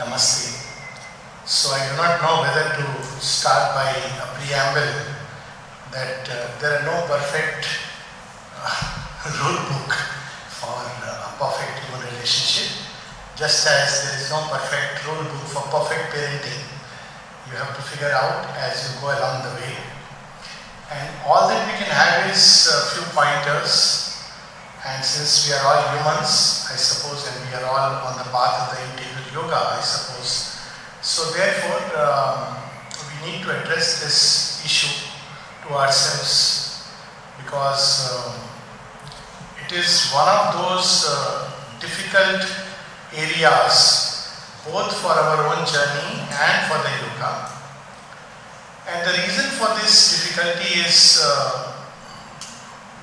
Namaste. So I do not know whether to start by a preamble that there are no perfect rule book for a perfect human relationship, just as there is no perfect rule book for perfect parenting. You have to figure out as you go along the way. And all that we can have is a few pointers. And since we are all humans, I suppose, and we are all on the path of the integral yoga, I suppose. So therefore, we need to address this issue to ourselves, because it is one of those difficult areas, both for our own journey and for the yoga. And the reason for this difficulty is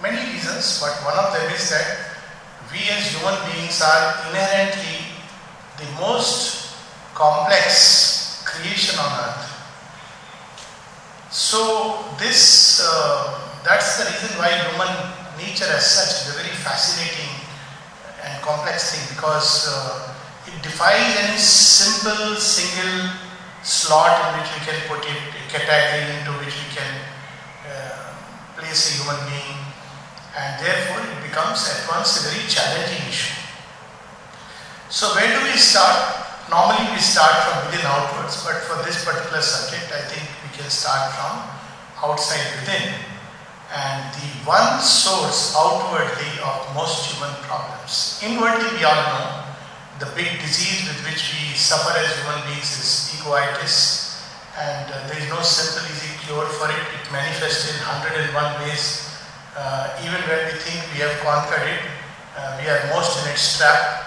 many reasons, but one of them is that we as human beings are inherently the most complex creation on earth. So this, that's the reason why human nature as such is a very fascinating and complex thing, because it defies any simple single slot in which we can put it, a category into which we can place a human being. And therefore it becomes at once a very challenging issue. So where do we start? Normally we start from within outwards, but for this particular subject I think we can start from outside within. And the one source outwardly of most human problems. Inwardly we all know the big disease with which we suffer as human beings is egoitis, and there is no simple easy cure for it. It manifests in 101 ways. Even when we think we have conquered it, we are most in its trap.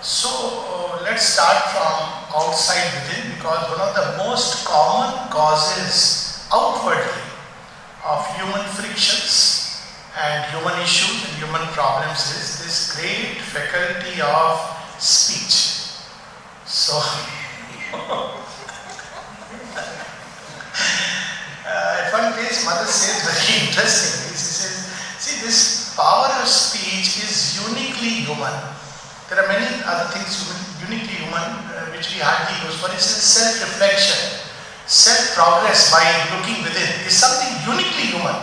So let's start from outside within, because one of the most common causes outwardly of human frictions and human issues and human problems is this great faculty of speech. So at one place, Mother says very interestingly, she says, see, this power of speech is uniquely human. There are many other things uniquely human which we hardly use. For instance, self-reflection, self-progress by looking within is something uniquely human,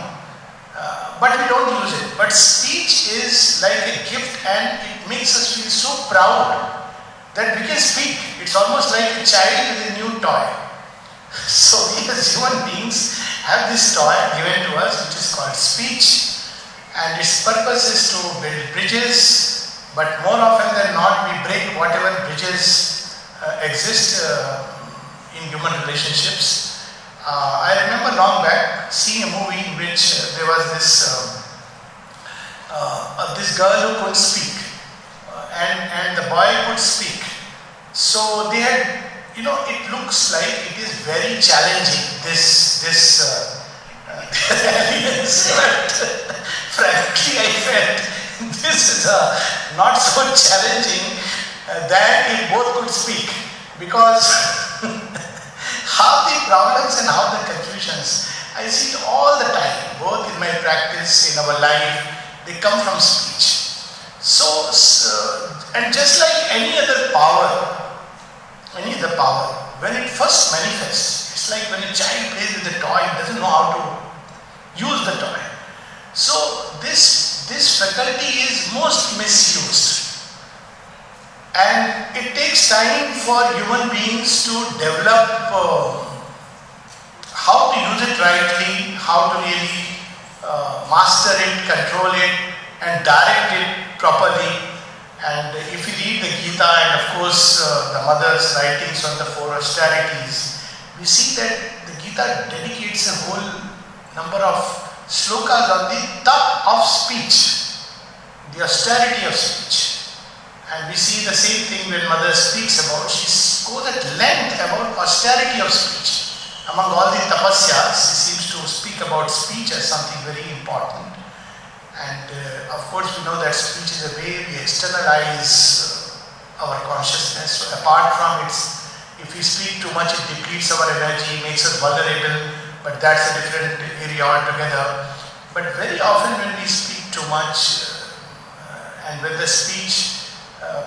but we don't use it. But speech is like a gift, and it makes us feel so proud that we can speak. It's almost like a child with a new toy. So we as human beings have this toy given to us which is called speech, and its purpose is to build bridges, but more often than not we break whatever bridges exist in human relationships. I remember long back seeing a movie in which there was this girl who couldn't speak, and the boy could speak. So they had, it looks like it is very challenging, this alliance, but frankly I felt this is not so challenging that if both could speak, because half the problems and half the confusions, I see it all the time, both in my practice, in our life, they come from speech. So and just like any other power, when it first manifests, it's like when a child plays with a toy and doesn't know how to use the toy. So this faculty is most misused, and it takes time for human beings to develop how to use it rightly, how to really master it, control it, and direct it properly. And if you read the Gita and of course the mother's writings on the four austerities, we see that the Gita dedicates a whole number of slokas on the tap of speech, the austerity of speech. And we see the same thing when mother speaks about, she goes at length about austerity of speech. Among all the tapasyas, she seems to speak about speech as something very important. And of course we know that speech is a way we externalize our consciousness. So apart from it, if we speak too much, it depletes our energy, makes us vulnerable, but that's a different area altogether. But very often when we speak too much and when the speech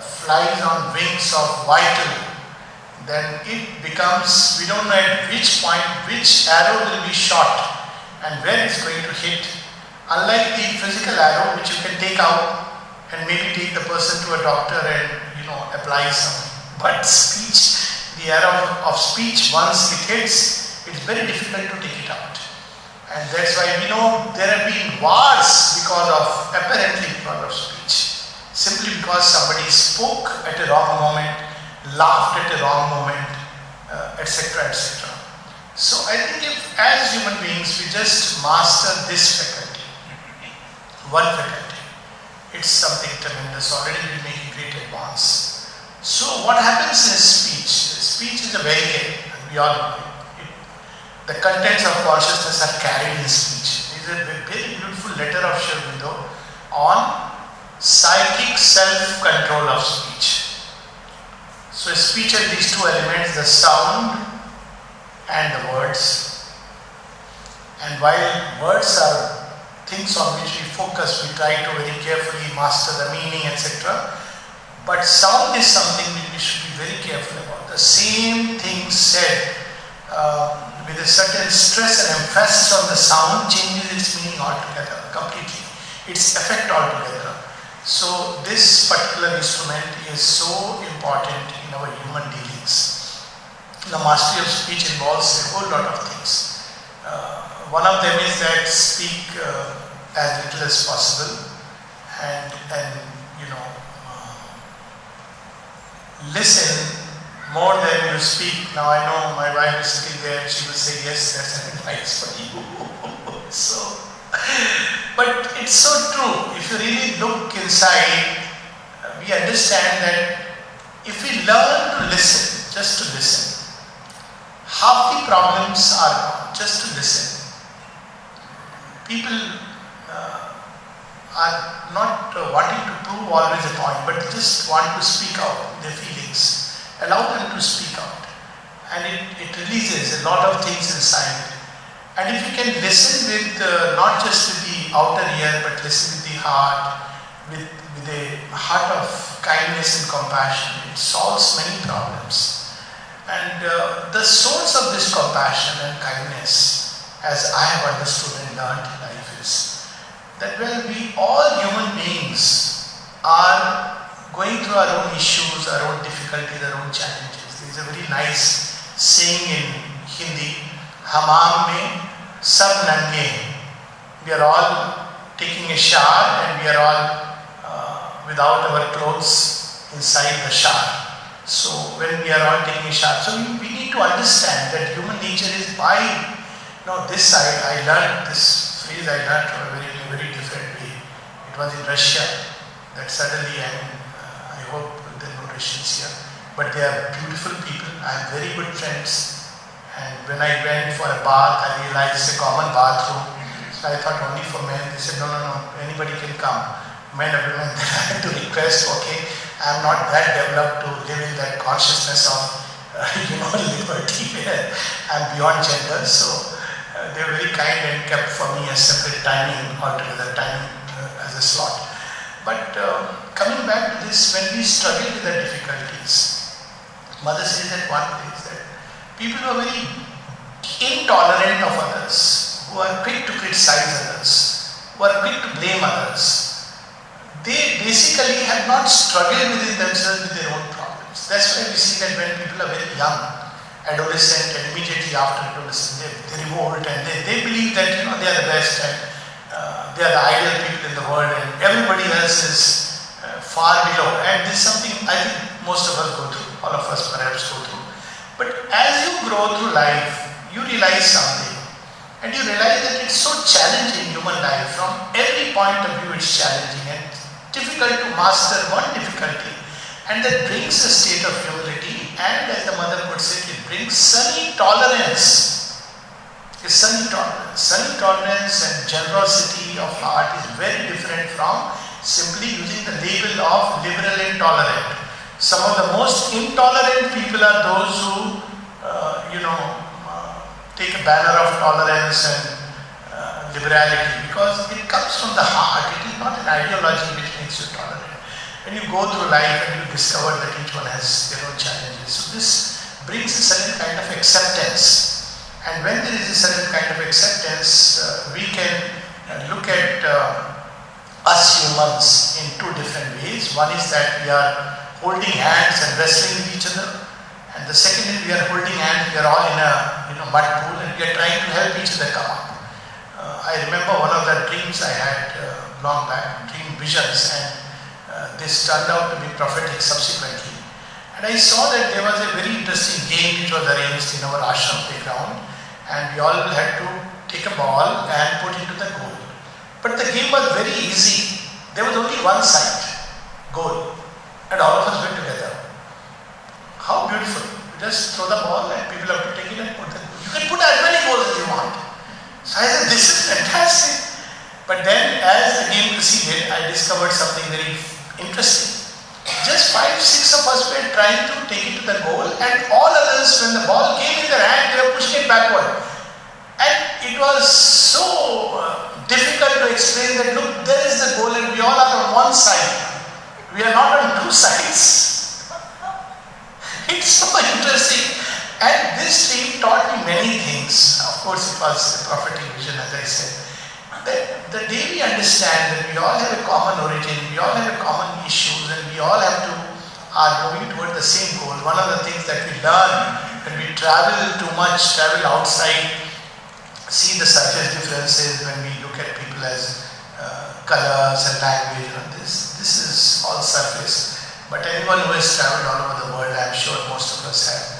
flies on wings of vital, then it becomes, we don't know at which point which arrow will be shot and where it's going to hit. Unlike the physical arrow which you can take out and maybe take the person to a doctor and apply some. But speech, the arrow of speech, once it hits, it's very difficult to take it out. And that's why we know there have been wars apparently because of speech. Simply because somebody spoke at a wrong moment, laughed at a wrong moment, etc., etc. So I think if as human beings we just master this faculty, one faculty, it's something tremendous. Already we make a great advance. So what happens in speech? Speech is a very, we all know it. The contents of consciousness are carried in speech. There is a very beautiful letter of Sri Aurobindo on psychic self-control of speech. So speech has these two elements, the sound and the words. And while words are things on which we focus, we try to very carefully master the meaning, etc. But sound is something which we should be very careful about. The same thing said with a certain stress and emphasis on the sound changes its meaning altogether, completely, its effect altogether. So this particular instrument is so important in our human dealings. The mastery of speech involves a whole lot of things. One of them is that speak as little as possible and listen more than you speak. Now I know my wife is sitting there and she will say, yes, that's an advice for you. But it's so true. If you really look inside, we understand that if we learn to listen, just to listen, half the problems are gone, just to listen. People are not wanting to prove always a point, but just want to speak out their feelings. Allow them to speak out. And it releases a lot of things inside. And if you can listen with, not just with the outer ear, but listen with the heart, with a heart of kindness and compassion, it solves many problems. And the source of this compassion and kindness, as I have understood and learned in life, is that when we all human beings are going through our own issues, our own difficulties, our own challenges. There is a very nice saying in Hindi, Hamam mein sab nange hain. We are all taking a shower and we are all without our clothes inside the shower. So when we are all taking a shower, so we need to understand that human nature is by, this side, I learned this phrase, I learned from a very different way. It was in Russia that suddenly I hope there are no Russians here, but they are beautiful people. I have very good friends, and when I went for a bath, I realized it's a common bathroom. So I thought only for men. They said, no, anybody can come. Men or women. Then I had to request, okay, I am not that developed to live in that consciousness of liberty where I am beyond gender. So they were very kind and kept for me a separate timing altogether, as a slot. But coming back to this, when we struggle with the difficulties, Mother says at one place that people who are very intolerant of others, who are quick to criticize others, who are quick to blame others, they basically have not struggled within themselves with their own problems. That's why we see that when people are very young, adolescent, and immediately after adolescent, they revolt and they believe that they are the best and they are the ideal people in the world and everybody else is far below. And this is something I think most of us go through, all of us perhaps go through. But as you grow through life, you realize something. And you realize that it's so challenging human life. From every point of view it's challenging and difficult to master one difficulty. And that brings a state of humility, and as the mother puts it, it brings sunny tolerance. Sunny tolerance and generosity of heart is very different from simply using the label of liberal intolerant. Some of the most intolerant people are those who, take a banner of tolerance and liberality, because it comes from the heart. It is not an ideology which makes you tolerant. when you go through life and you discover that each one has their own challenges. So this brings a certain kind of acceptance. And when there is a certain kind of acceptance, we can look at us humans in two different ways. One is that we are holding hands and wrestling with each other. And the second is we are holding hands, we are all in a mud pool and we are trying to help each other come up. I remember one of the dreams I had long back, dream visions, and this turned out to be prophetic subsequently. And I saw that there was a very interesting game which was arranged in our ashram playground, and we all had to take a ball and put into the goal. But the game was very easy. There was only one side, goal, and all of us went together. How beautiful. You just throw the ball and people have to take it and put the goal. You can put as many goals as you want. So I said, this is fantastic. But then as the game proceeded, I discovered something very interesting. Just 5, 6 of us were trying to take it to the goal, and all others, when the ball came in their hand, they were pushing it backward. And it was so difficult to explain that, look, there is the goal and we all are on one side. We are not on two sides. It's so interesting. And this dream taught me many things. Of course, it was a prophetic vision, as I said. That the day we understand that we all have a common origin, we all have a common issues, and we all are moving toward the same goal. One of the things that we learn when we travel too much, travel outside, see the surface differences when we look at people as colors and language, this is all surface. But anyone who has traveled all over the world, I'm sure most of us have,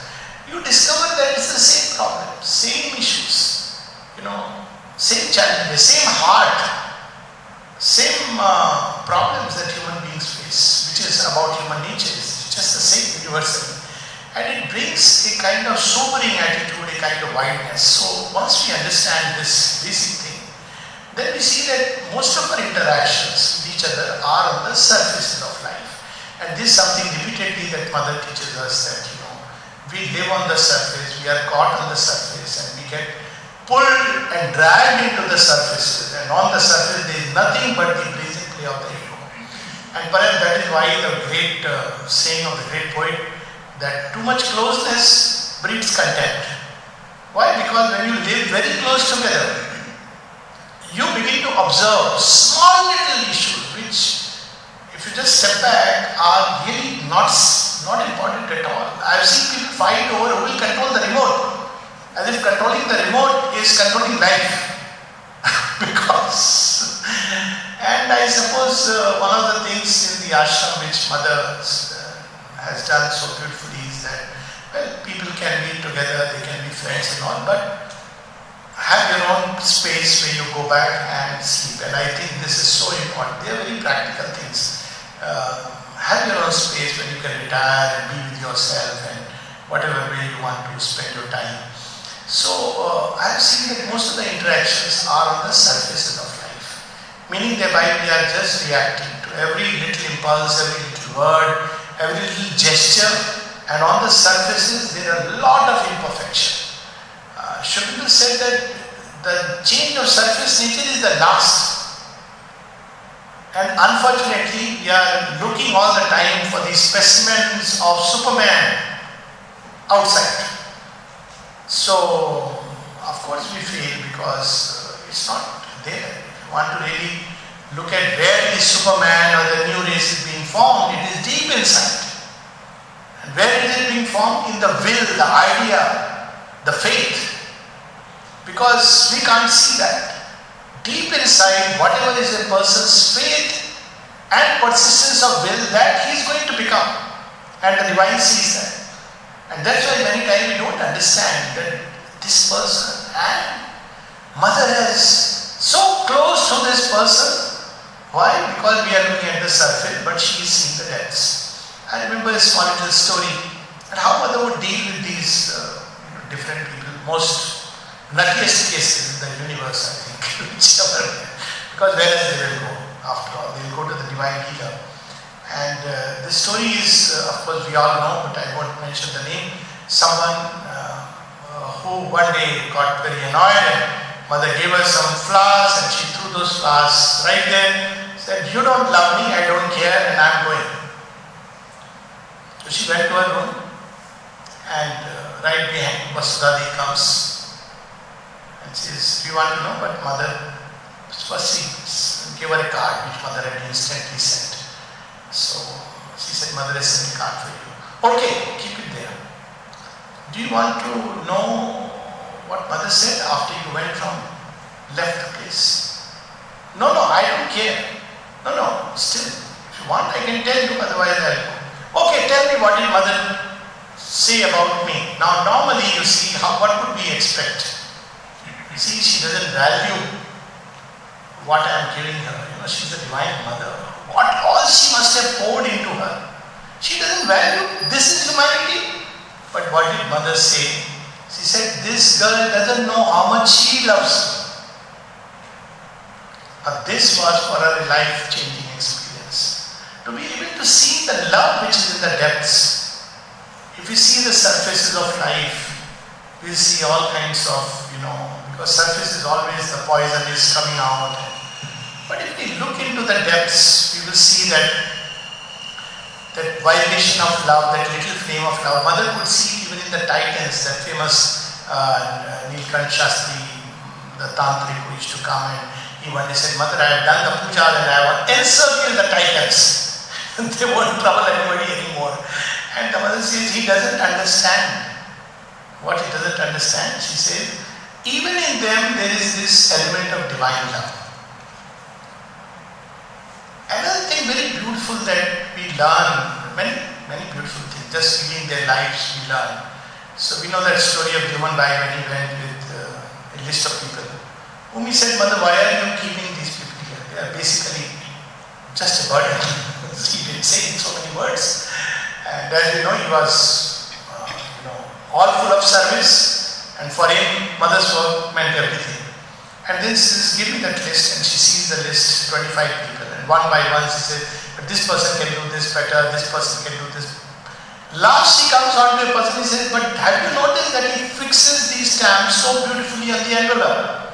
you discover that it's the same problem, same issues, same challenges, same heart, same problems that human beings face, which is about human nature. It's just the same universally. And it brings a kind of sobering attitude, a kind of wideness. So once we understand this basic thing, then we see that most of our interactions with each other are on the surfaces of life. And this is something repeatedly that Mother teaches us, that we live on the surface, we are caught on the surface, and we get pulled and dragged into the surfaces. And on the surface there is nothing but the blazing play of the ego. And perhaps that is why the great saying of the great poet, that too much closeness breeds contempt. Why? Because when you live very close together, you begin to observe small little issues which, if you just step back, are really not important at all. I have seen people fight over who will control the remote, as if controlling the remote is controlling life. And I suppose one of the things in the ashram which Mother has done so beautifully is that, well, people can meet together, they can be friends and all, but have your own space where you go back and sleep. And I think this is so important. They are very practical things. Have your own space when you can retire and be with yourself and whatever way you want to spend your time. So I have seen that most of the interactions are on the surfaces of life, meaning thereby we are just reacting to every little impulse, every little word, every little gesture, and on the surfaces there are a lot of imperfection. Shukdev said that the change of surface nature is the last. And unfortunately, we are looking all the time for the specimens of Superman outside. So, of course we fail because it's not there. If you want to really look at where the Superman or the new race is being formed, it is deep inside. And where is it being formed? In the will, the idea, the faith. Because we can't see that. Deep inside, whatever is a person's faith and persistence of will, that he is going to become. And the divine sees that. And that's why many times we don't understand that this person and Mother is so close to this person. Why? Because we are looking at the surface, but she is seeing the depths. I remember a small little story and how Mother would deal with these different people, most nuttiest cases in the universe, I think, whichever, because where else they will go? After all, they will go to the divine healer. And the story is, of course, we all know, but I won't mention the name. Someone who one day got very annoyed, and Mother gave her some flowers, and she threw those flowers right there, said, you don't love me, I don't care, and I'm going. So she went to her room, and right behind Vasudhadi comes and says, do you want to know what mother? First she gave her a card which mother had instantly sent. So she said, mother has sent a card for you. Okay, keep it there. Do you want to know what mother said after you went from left the place? No, I don't care. No, still, if you want I can tell you, otherwise I'll go. Okay, tell me what did mother say about me. Now normally you see, what would we expect? You see, she doesn't value what I am giving her. She's a divine mother. What all she must have poured into her. She doesn't value, this is humanity. But what did mother say? She said, this girl doesn't know how much she loves me. This was for her life-changing experience. To be able to see the love which is in the depths. If you see the surfaces of life, we see all kinds of, because surface is always the poison is coming out. But if we look into the depths, we will see that vibration of love, that little flame of love. Mother could see even in the Titans, that famous Nilkant Shastri, the Tantric who used to come, and he one day said, Mother, I have done the puja and I have encircled the Titans. They won't trouble anybody anymore. And the mother says, he doesn't understand. What he doesn't understand? She says, even in them there is this element of divine love. Another thing very beautiful that we learn, many beautiful things, just living their lives we learn. So we know that story of Bhavan when he went with a list of people, whom he said, Mother, why are you keeping these people here? They are basically just a burden. He didn't say in so many words. And as you know, he was all full of service, and for him, mother's work meant everything. And then she says, give me that list, and she sees the list, 25 people. One by one she says, but this person can do this better, this person can do this. Last she comes on to a person, he says, but have you noticed that he fixes these stamps so beautifully on the envelope?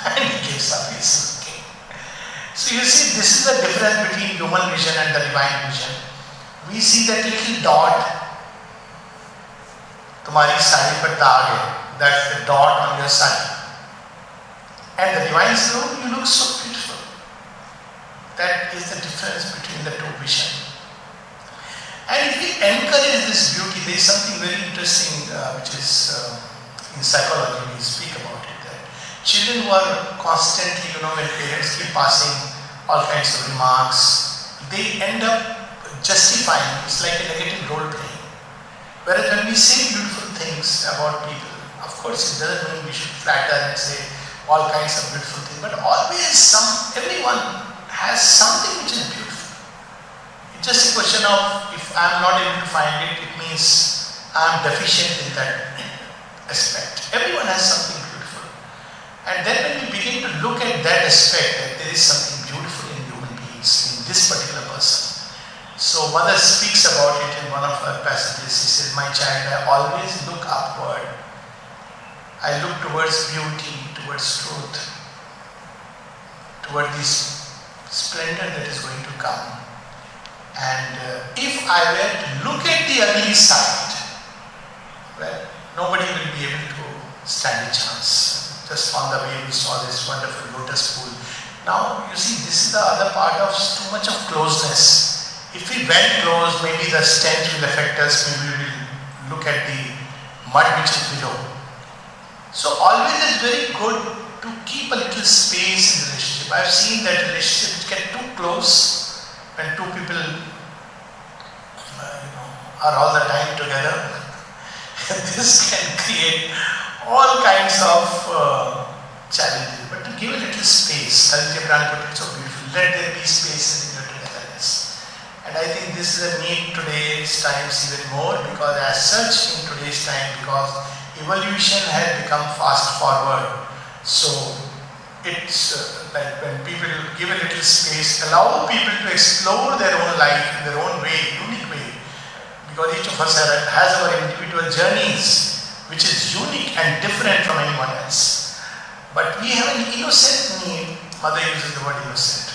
And he gives up, he says, okay. So you see, this is the difference between human vision and the divine vision. We see that little dot, tumhari sari par daag hai, that's the dot on your sari. And the divine says, oh, you look so beautiful. That is the difference between the two visions. And if we encourage this beauty, there is something very interesting which is in psychology, we speak about it. That children who are constantly, when parents keep passing all kinds of remarks, they end up justifying. It's like a negative role playing. Whereas when we say beautiful things about people, of course it doesn't mean we should flatter and say all kinds of beautiful things, but always everyone has something which is beautiful. It's just a question of, if I am not able to find it, it means I am deficient in that aspect. Everyone has something beautiful. And then when we begin to look at that aspect, that there is something beautiful in human beings, in this particular person. So mother speaks about it in one of her passages. She says, my child, I always look upward. I look towards beauty, towards truth, toward this splendor that is going to come. And if I were to look at the ugly side, well, nobody will be able to stand a chance. Just on the way we saw this wonderful lotus pool. Now you see, this is the other part of too much of closeness. If we went close, maybe the stench will affect us, maybe we will look at the mud which is below. So always it's very good to keep a little space in the relationship. I've seen that relationships get too close when two people are all the time together. This can create all kinds of challenges. But to give a little space, Savitri put it so beautiful, let there be space in your togetherness. And I think this is a need today's times even more, because as such in today's time, because evolution has become fast forward. So it's like when people give a little space, allow people to explore their own life in their own way, unique way. Because each of us has our individual journeys, which is unique and different from anyone else. But we have an innocent need, mother uses the word innocent.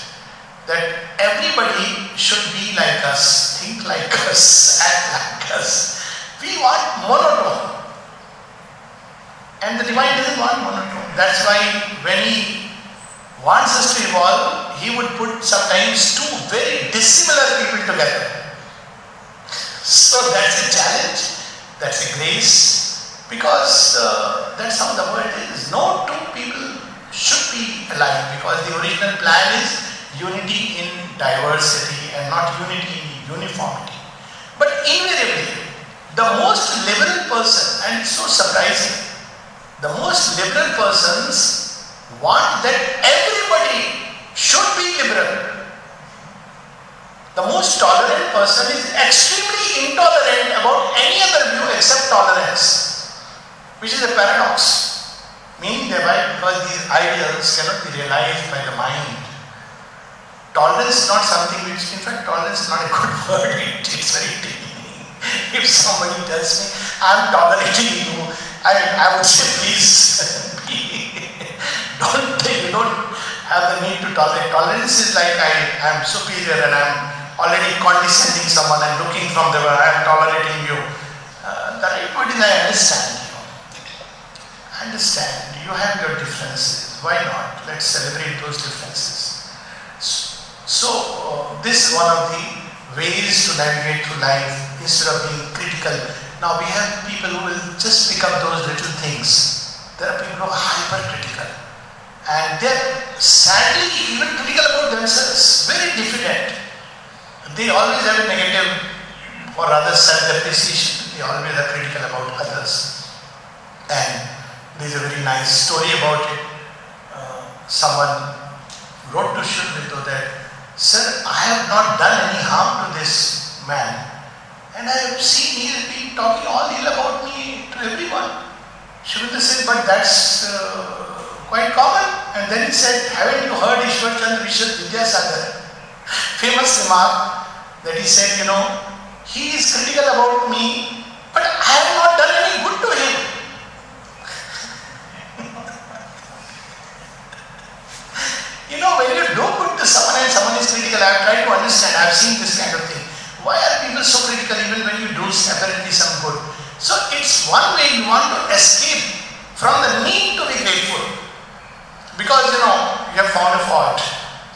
That everybody should be like us, think like us, act like us. We want monotone. And the divine doesn't want monotone. That's why when he wants us to evolve, he would put sometimes two very dissimilar people together. So that's a challenge, that's a grace, because that's how the world is. No two people should be alike, because the original plan is unity in diversity and not unity in uniformity. But invariably, the most liberal person, and it's so surprising, the most liberal persons want that everybody should be liberal. The most tolerant person is extremely intolerant about any other view except tolerance, which is a paradox. Meaning thereby, because these ideals cannot be realized by the mind. Tolerance is not something which, in fact, tolerance is not a good word. It's very demeaning. If somebody tells me, I'm tolerating you, I would say, please, you don't have the need to tolerate. Tolerance is like I am superior and I'm already condescending someone and looking from the world, I am tolerating you. The right word is I understand you. I understand. You have your differences. Why not? Let's celebrate those differences. So this is one of the ways to navigate through life instead of being critical. Now we have people who will just pick up those little things. There are people who are hypercritical. And they are sadly even critical about themselves. Very diffident. They always have a negative or rather self-depreciation. They always are critical about others. And there is a very nice story about it. Someone wrote to Shri Auroville that, "Sir, I have not done any harm to this man. And I have seen he has been talking all ill about me to everyone." Shri Auroville said, "But that's quite common." And then he said, "Haven't you heard Ishwar Chandra Vidyasagar? Famous remark that he said, he is critical about me, but I have not done any good to him." When you do good to someone and someone is critical, I have tried to understand, I have seen this kind of thing. Why are people so critical even when you do apparently some good? So it's one way you want to escape from the need to be grateful. Because you have found a fault.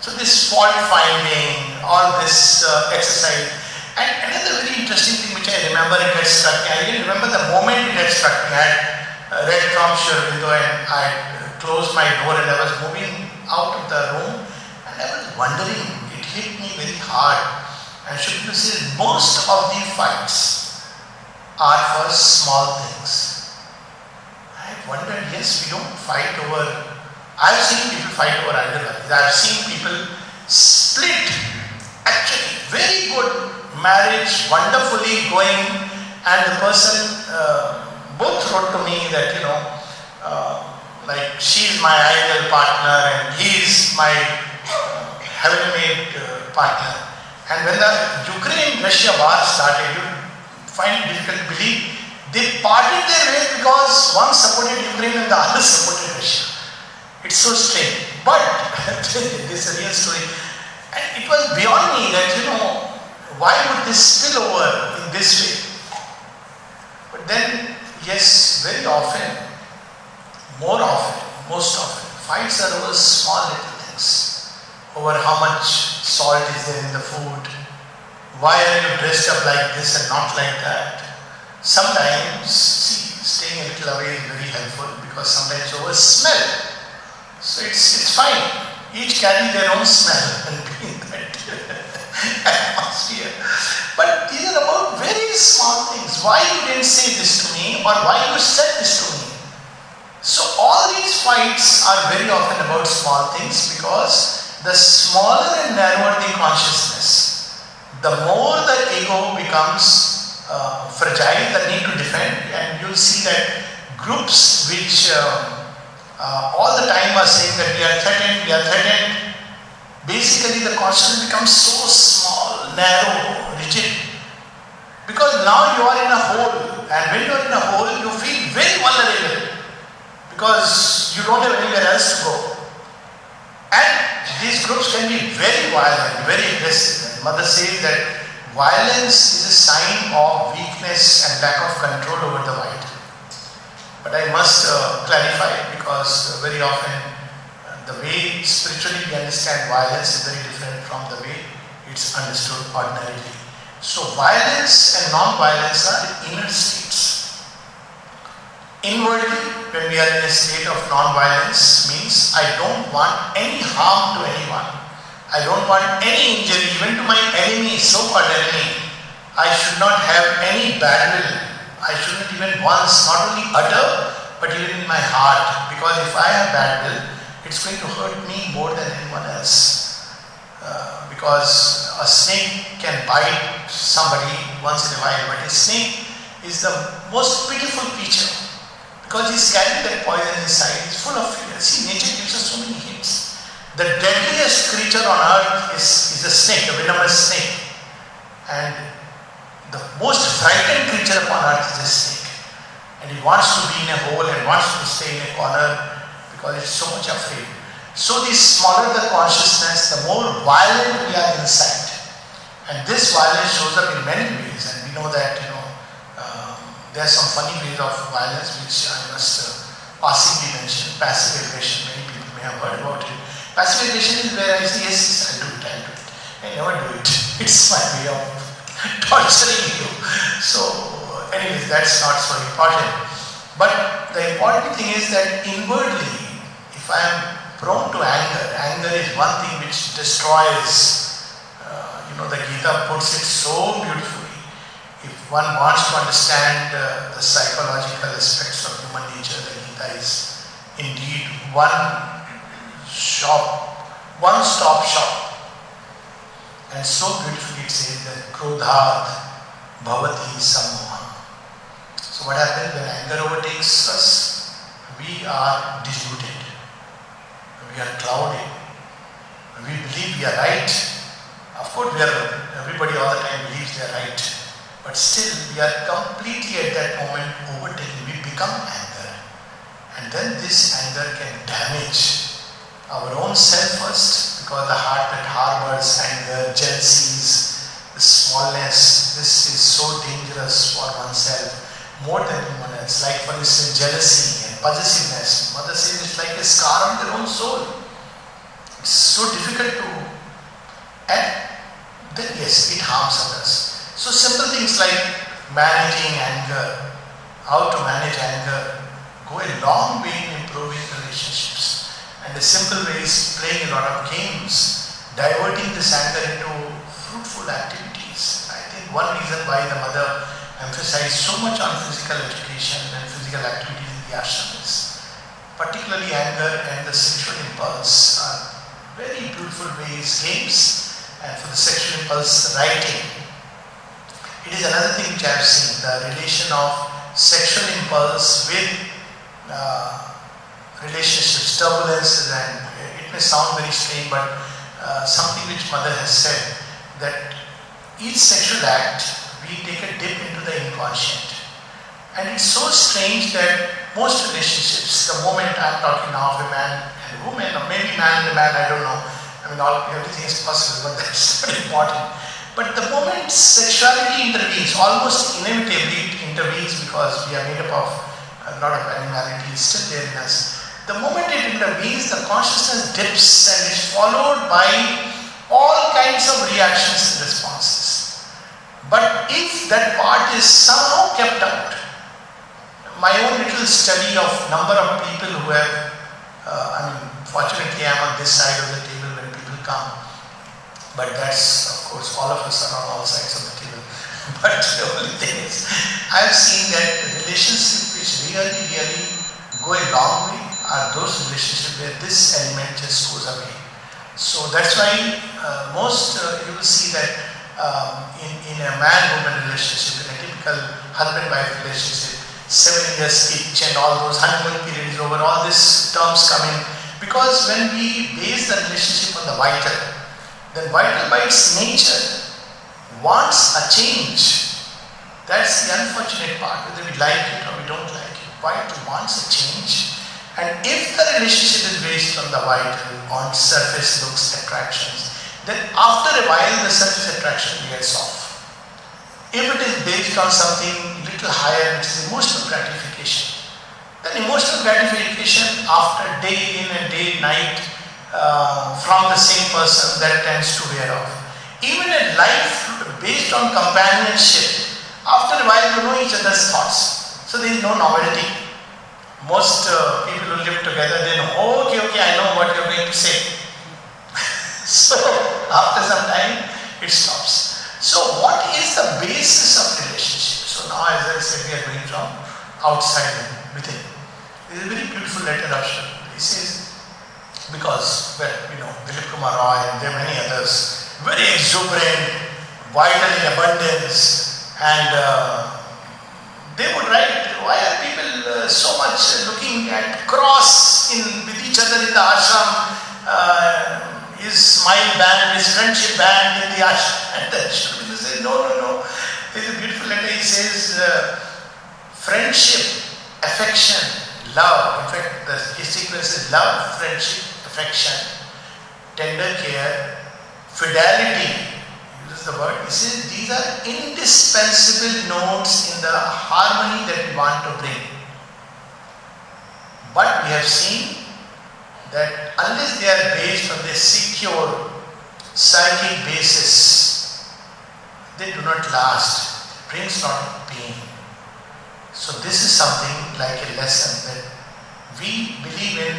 So this fault finding, all this exercise. And another very interesting thing which I remember, it had struck me. I didn't remember the moment it had struck me. I had read from Shri Auroville and I closed my door and I was moving out of the room and I was wondering, it hit me very hard. And Shri Auroville says, most of the fights are for small things. I wondered, yes, we don't fight over. I've seen people fight over ideologies. I've seen people split. Actually, very good marriage, wonderfully going, and the person both wrote to me that like she's my ideal partner and he's my heaven-made partner. And when the Ukraine-Russia war started, you find it difficult to believe they parted their ways because one supported Ukraine and the other supported Russia. It's so strange, but this is a real story. And it was beyond me that, why would this spill over in this way? But then, yes, very often, most often, fights are over small little things. Over how much salt is there in the food. Why are you dressed up like this and not like that? Sometimes, staying a little away is very helpful because sometimes over smell. So it's fine. Each carry their own smell and be in that atmosphere. But these are about very small things. Why you didn't say this to me or why you said this to me. So all these fights are very often about small things because the smaller and narrower the consciousness, the more the ego becomes fragile, the need to defend, and you'll see that groups which all the time are saying that we are threatened, basically the consciousness becomes so small, narrow, rigid. Because now you are in a hole, and when you are in a hole, you feel very vulnerable because you don't have anywhere else to go. And these groups can be very violent, very aggressive. And mother says that violence is a sign of weakness and lack of control over the mind. But I must clarify, because very often the way spiritually we understand violence is very different from the way it's understood ordinarily. So violence and non-violence are inner states. Inwardly, when we are in a state of non-violence, means I don't want any harm to anyone. I don't want any injury, even to my enemy, so-called enemy. I should not have any bad will. I shouldn't even once, not only utter, but even in my heart. Because if I have bad will, it's going to hurt me more than anyone else. Because a snake can bite somebody once in a while, but a snake is the most pitiful creature. Because he's carrying that poison inside, he's full of fear. See, nature gives us so many hints. The deadliest creature on earth is a snake, a venomous snake. And the most frightened creature upon earth is a snake. And it wants to be in a hole and wants to stay in a corner because it's so much afraid. So the smaller the consciousness, the more violent we are inside. And this violence shows up in many ways. And we know that, there are some funny ways of violence which I must passively mention. Passive aggression, many people may have heard about it. Passive aggression is where I say, yes, I'll do it. I never do it. It's my way of torturing you. So, anyways, that's not so important. But the important thing is that inwardly, if I am prone to anger, anger is one thing which destroys. The Gita puts it so beautifully. If one wants to understand the psychological aspects of human nature, the Gita is indeed one-stop shop. And so beautifully it says that Krodhat Bhavati Sammoha. So what happens when anger overtakes us? We are deluded. We are clouded. We believe we are right. Of course, everybody all the time believes they are right. But still, we are completely at that moment overtaken. We become anger. And then this anger can damage our own self first, because the heart that harbors anger, jealousies, the smallness, this is so dangerous for oneself more than anyone else. Like for instance, jealousy and possessiveness. Mother says it's like a scar on their own soul. It's so difficult to, and then yes, it harms others. So simple things like managing anger, how to manage anger, go a long way in improving relationships. And the simple way is playing a lot of games, diverting this anger into fruitful activities. I think one reason why the mother emphasized so much on physical education and physical activities in the ashram is particularly anger and the sexual impulse are very beautiful ways, games, and for the sexual impulse, writing. It is another thing which I have seen, the relation of sexual impulse with relationships, turbulences, and it may sound very strange, but something which mother has said, that each sexual act, we take a dip into the inconscient. And it's so strange that most relationships, the moment I'm talking now of a man and a woman, or maybe man and a man, I don't know, everything is possible, but that's not important. But the moment sexuality intervenes, almost inevitably it intervenes because we are made up of a lot of animality, still there in us. The moment it intervenes, the consciousness dips and is followed by all kinds of reactions and responses. But if that part is somehow kept out, my own little study of number of people who have, fortunately I'm on this side of the table when people come, but that's, of course, all of us are on all sides of the table. But the only thing is, I've seen that the relationships which really go a long way are those relationships where this element just goes away. So that's why you will see that in a man-woman relationship, in a typical husband-wife relationship, 7 years each and all those honeymoon periods over, all these terms come in. Because when we base the relationship on the vital, then vital by its nature wants a change. That's the unfortunate part, whether we like it or we don't like it. Vital wants a change. And if the relationship is based on the vital, on surface looks, attractions, then after a while the surface attraction wears off. If it is based on something little higher, which is emotional gratification, then emotional gratification after day in and day night from the same person, that tends to wear off. Even a life based on companionship, after a while you know each other's thoughts. So there is no novelty. Most people who live together, they know, okay, I know what you're going to say. So after some time, it stops. So what is the basis of relationship? So now, as I said, we are going from outside and within. This is a very beautiful letter of Shri. He says, because, well, Dilip Kumar Roy and there are many others, very exuberant, vital in abundance, and they would write, why are people so much looking at cross with each other in the ashram, his smile band, his friendship band in the ashram, and then Shri says, no. There's a beautiful letter. He says, friendship, affection, love. In fact, the sequence is love, friendship, affection, tender care, fidelity. The word, he says these are indispensable notes in the harmony that we want to bring. But we have seen that unless they are based on this secure psychic basis, they do not last. It brings lot of pain. So this is something like a lesson that we believe in,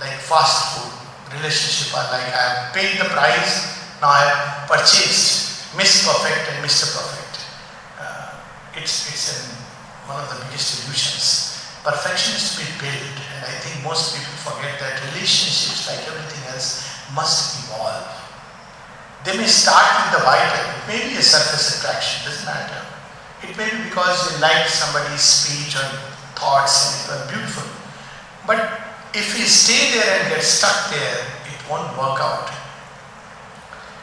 like fast food. Relationship are like, I have paid the price. Now I have purchased Miss Perfect and Mr. Perfect. It's one of the biggest illusions. Perfection is to be built, and I think most people forget that relationships, like everything else, must evolve. They may start with the vital. It may be a surface attraction, doesn't matter. It may be because you like somebody's speech or thoughts and it was beautiful. But if you stay there and get stuck there, it won't work out.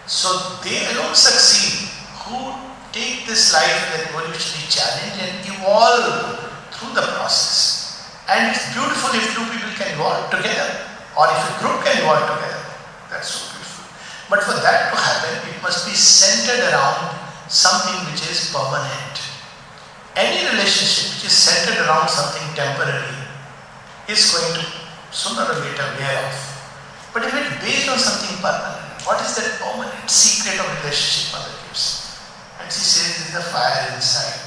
So they alone succeed who take this life as an evolutionary challenge and evolve through the process. And it's beautiful if two people can evolve together, or if a group can evolve together. That's so beautiful. But for that to happen, it must be centered around something which is permanent. Any relationship which is centered around something temporary is going to sooner or later wear off. But if it's based on something permanent, what is that permanent secret of relationship Mother gives? And she says, there is a fire inside.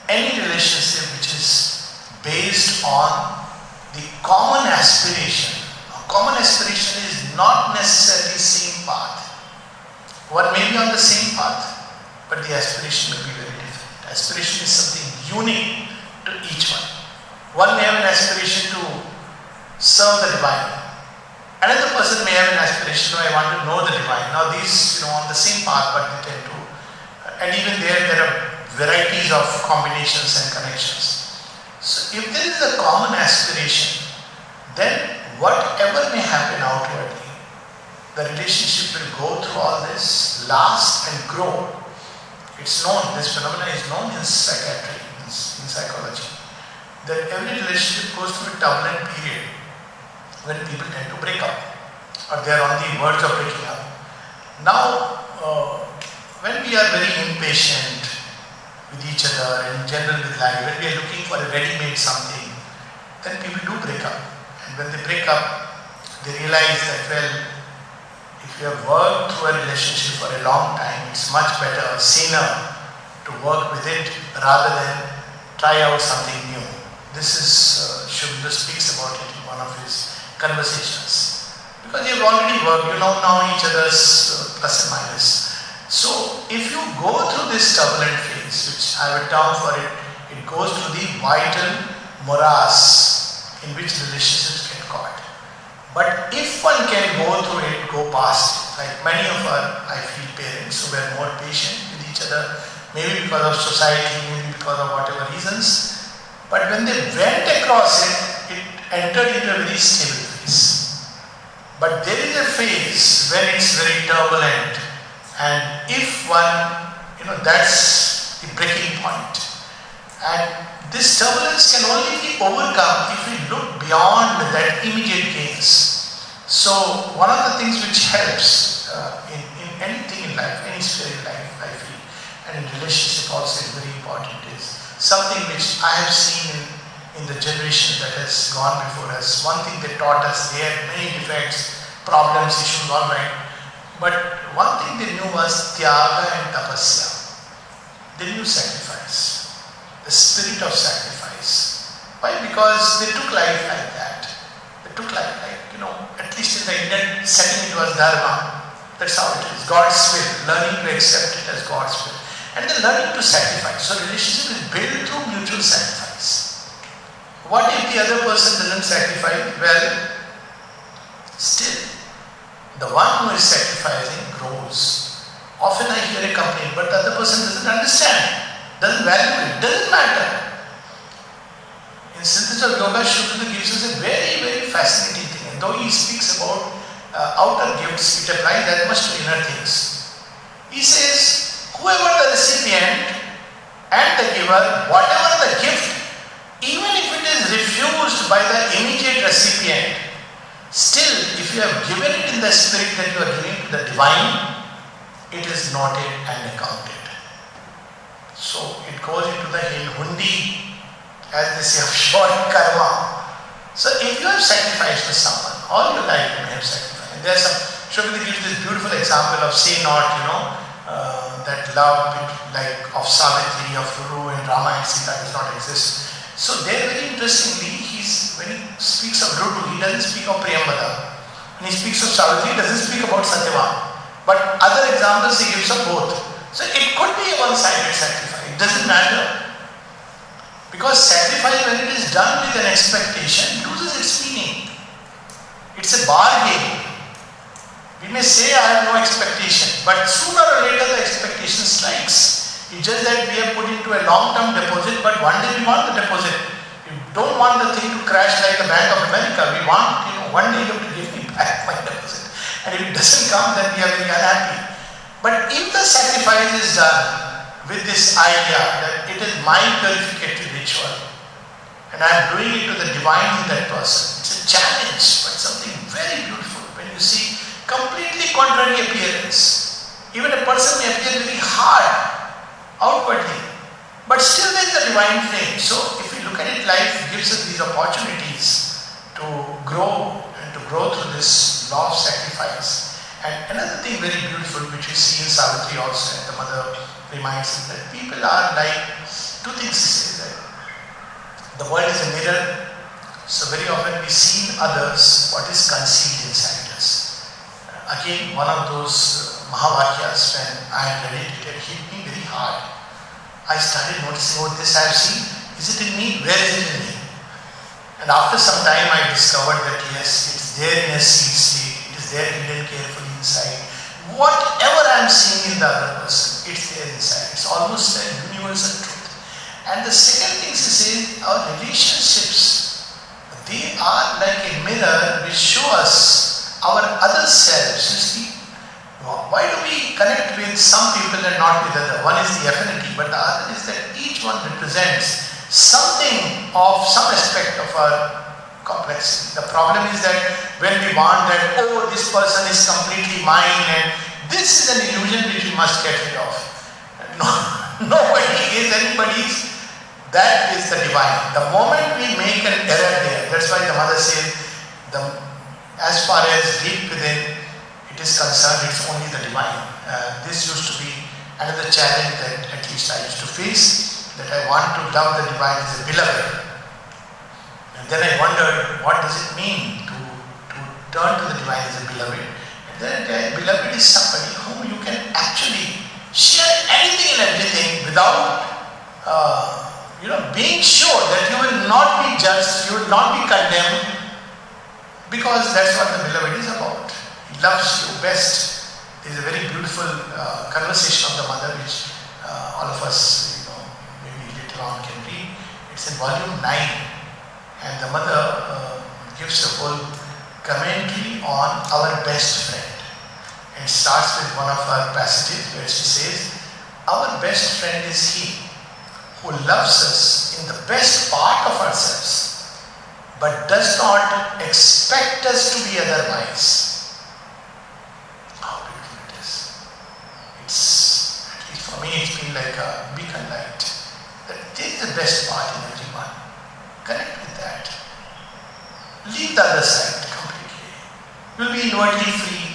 Any relationship which is based on the common aspiration. Common aspiration is not necessarily same path. One may be on the same path, but the aspiration may be very different. Aspiration is something unique to each one. One may have an aspiration to serve the divine. Another person may have an aspiration, I want to know the divine. Now these, on the same path, but they tend to, and even there are varieties of combinations and connections. So if there is a common aspiration, then whatever may happen outwardly, the relationship will go through all this, last and grow. It's known, this phenomenon is known in psychiatry, in psychology, that every relationship goes through a turbulent period when people tend to break up, or they are on the verge of breaking up. Now, when we are very impatient with each other, in general with life, when we are looking for a ready-made something, then people do break up. And when they break up, they realize that, well, if you have worked through a relationship for a long time, it's much better, saner, to work with it rather than try out something new. This is, Shubhendra speaks about it in one of his conversations. Because you've already worked, you know now each other's plus and minus. So if you go through this turbulent phase, which I have a term for it, it goes through the vital morass in which relationships get caught. But if one can go through it, go past it, like many of our, I feel, parents who were more patient with each other, maybe because of society, maybe because of whatever reasons, but when they went across it, it entered into a very stable phase. But there is a phase when it's very turbulent, and if one, that's the breaking point. And this turbulence can only be overcome if we look beyond that immediate gains. So one of the things which helps in anything in life, any sphere in life, I feel, and in relationship also is very important, is something which I have seen in the generation that has gone before us. One thing they taught us, they had many defects, problems, issues, all right. But one thing they knew was tyaga and tapasya. They knew sacrifice, the spirit of sacrifice. Why? Because they took life like that. They took life like, at least in the Indian setting it was dharma. That's how it is. God's will, learning to accept it as God's will. And then learning to sacrifice. So relationship is built through mutual sacrifice. What if the other person doesn't sacrifice? Well, still, the one who is sacrificing grows. Often I hear a complaint, but the other person doesn't understand, doesn't value it, doesn't matter. In Synthesis of Yoga, Shukla gives us a very, very fascinating thing. And though he speaks about outer gifts, it applies that much to inner things. He says, whoever the recipient and the giver, whatever the gift, even if it is refused by the immediate recipient, still, if you have given it in the spirit that you are giving to the divine, it is noted and accounted. So it goes into the hundi, as they say, of short karma. So if you have sacrificed for someone, all your life you may have sacrificed. And there's some, Shukla gives this beautiful example of say not, that love like of Savitri, of Guru and Rama and Sita does not exist. So there very interestingly, when he speaks of Rudu, he doesn't speak of Priyambada. When he speaks of Savitri, he doesn't speak about Satyavan. But other examples he gives of both. So it could be a one-sided sacrifice. It doesn't matter. Because sacrifice, when it is done with an expectation, loses its meaning. It's a bargain. We may say I have no expectation, but sooner or later the expectation strikes. It's just that we have put into a long-term deposit, but one day we want the deposit. We don't want the thing to crash like the Bank of America. We want, one day you have to give me back my deposit. And if it doesn't come, then we are very unhappy. But if the sacrifice is done with this idea that it is my purificatory ritual, and I am doing it to the divine in that person, it's a challenge, but something very beautiful. When you see completely contrary appearance, even a person may appear very hard outwardly, but still there is the divine flame. So if we look at it, life gives us these opportunities to grow through this law of sacrifice. And another thing very beautiful which we see in Savitri also, and the mother reminds us that people are like, two things she says, that the world is a mirror, so very often we see in others what is concealed inside us. Again, one of those Mahavakyas, when I had read it, it hit me very hard. I started noticing, this I have seen, is it in me? Where is it in me? And after some time I discovered that yes, it's there in a seed state, it is there hidden carefully inside. Whatever I am seeing in the other person, it's there inside. It's almost a universal truth. And the second thing she says, our relationships, they are like a mirror which show us our other selves. You see, why do we connect with some people and not with others? One is the affinity, but the other is that each one represents something of some aspect of our complexity. The problem is that when we want that, this person is completely mine, and this is an illusion which we must get rid of. Nobody is anybody's. That is the divine. The moment we make an error there, that's why the mother says, as far as deep within it is concerned, it's only the divine. This used to be another challenge that at least I used to face, that I want to love the divine as a beloved. And then I wondered, what does it mean to turn to the divine as a beloved? And then beloved is somebody whom you can actually share anything and everything without being sure that you will not be judged, you will not be condemned, because that's what the beloved is about. He loves you best. There is a very beautiful conversation of the mother which all of us maybe later on can read. It's in volume 9, and the mother gives a whole commentary on our best friend, and starts with one of her passages where she says, our best friend is he who loves us in the best part of ourselves, but does not expect us to be otherwise. How beautiful it is. It's, at least for me, it's been like a beacon light. That there is the best part in everyone. Connect with that. Leave the other side completely. You'll be inwardly free.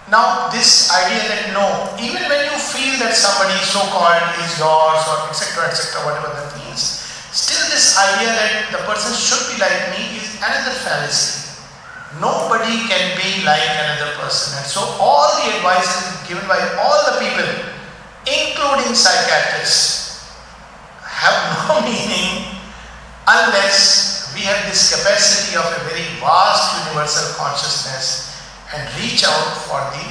Now this idea that no, even when you feel that somebody so-called is yours or etc., whatever that means, still this idea that the person should be like me is another fallacy. Nobody can be like another person, and so all the advice is given by all the people, including psychiatrists, have no meaning unless we have this capacity of a very vast universal consciousness and reach out for the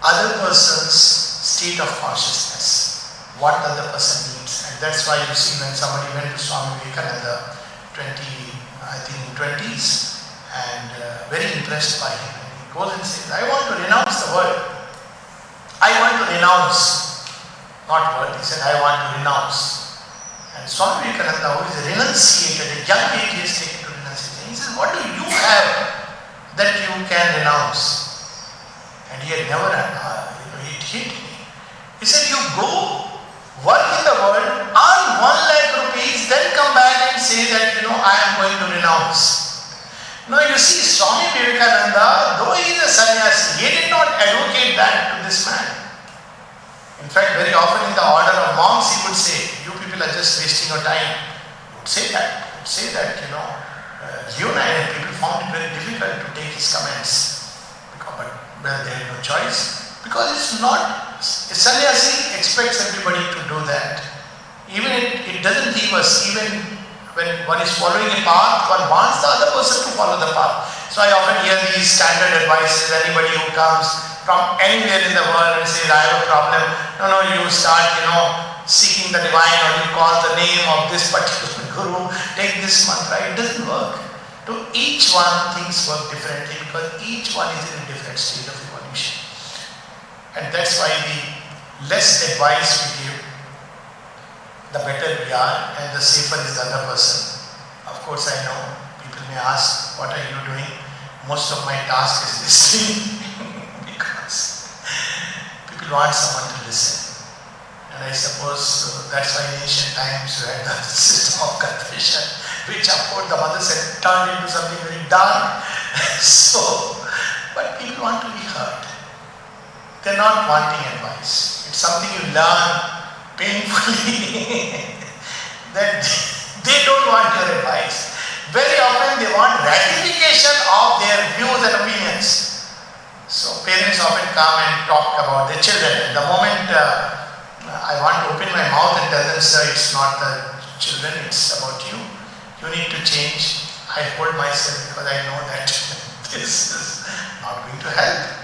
other person's state of consciousness, what the other person needs. And that's why you see when somebody went to Swami Vivekananda, 20s, and very impressed by him. And he goes and says, I want to renounce the world. I want to renounce, not world, he said, I want to renounce. And Swami Vivekananda, who is a renunciated, a young age, he has taken to renunciation. He says, what do you have that you can renounce? And he had never, it hit me. He said, you go, work in the world, earn 1 lakh rupees, then come back and say that, I am going to renounce. Now you see, Swami Vivekananda, though he is a sannyasi, he did not advocate that to this man. In fact, very often in the order of monks, he would say, you people are just wasting your time. He would say that, and people found it very difficult to take his comments. But they had no choice. Because it's not, a sannyasi expects everybody to do that. Even it doesn't leave us, even when one is following a path, one wants the other person to follow the path. So I often hear these standard advices, anybody who comes from anywhere in the world and says, I have a problem. No, you start, seeking the divine, or you call the name of this particular guru, take this mantra. It doesn't work. To each one, things work differently because each one is in a different state of evolution. And that's why the less advice we give, the better we are and the safer is the other person. Of course, I know people may ask, what are you doing? Most of my task is listening because people want someone to listen. And I suppose that's why in ancient times you had the system of confession, which of course the mothers had turned into something very dark. But people want to be heard. They're not wanting advice. It's something you learn painfully that they don't want your advice. Very often they want ratification of their views and opinions. So parents often come and talk about their children. The moment I want to open my mouth and tell them, sir, it's not the children, it's about you. You need to change. I hold myself because I know that this is not going to help.